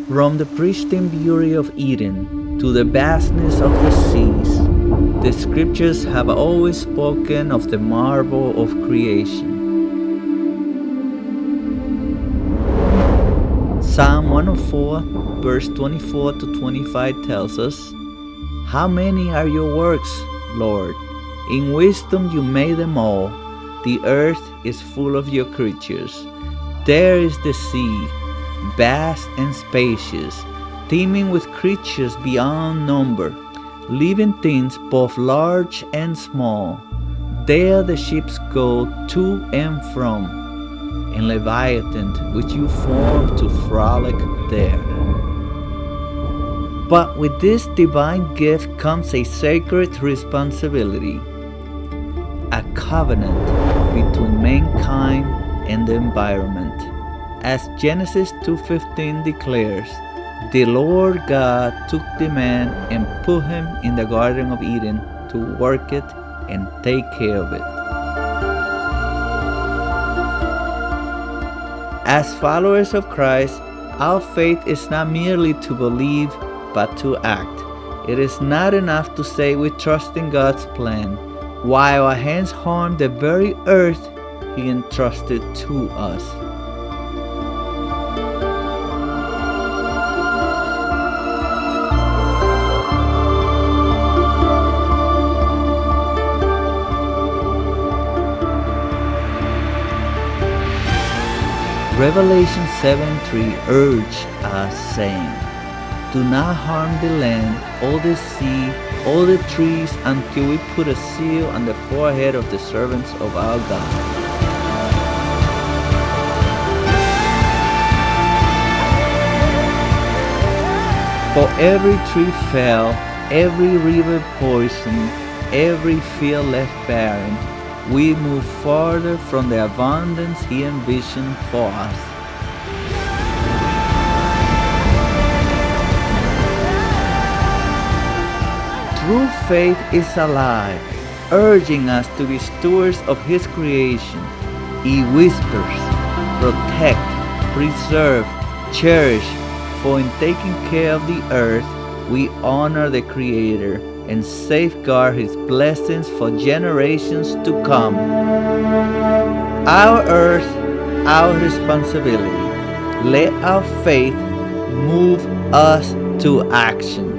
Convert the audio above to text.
From the pristine beauty of Eden to the vastness of the seas, the scriptures have always spoken of the marvel of creation. Psalm 104, verse 24 to 25 tells us, "How many are your works, Lord? In wisdom you made them all. The earth is full of your creatures. There is the sea, vast and spacious, teeming with creatures beyond number, living things both large and small. There the ships go to and from, and Leviathan which you formed to frolic there." But with this divine gift comes a sacred responsibility, a covenant between mankind and the environment. As Genesis 2:15 declares, the Lord God took the man and put him in the Garden of Eden to work it and take care of it. As followers of Christ, our faith is not merely to believe, but to act. It is not enough to say we trust in God's plan, while our hands harm the very earth He entrusted to us. Revelation 7:3 urges us, saying, "Do not harm the land, or the sea, or the trees, until we put a seal on the forehead of the servants of our God." For every tree fell, every river poisoned, every field left barren, we move farther from the abundance He envisioned for us. True faith is alive, urging us to be stewards of His creation. He whispers, protect, preserve, cherish, for in taking care of the earth, we honor the Creator and safeguard His blessings for generations to come. Our earth, our responsibility. Let our faith move us to action.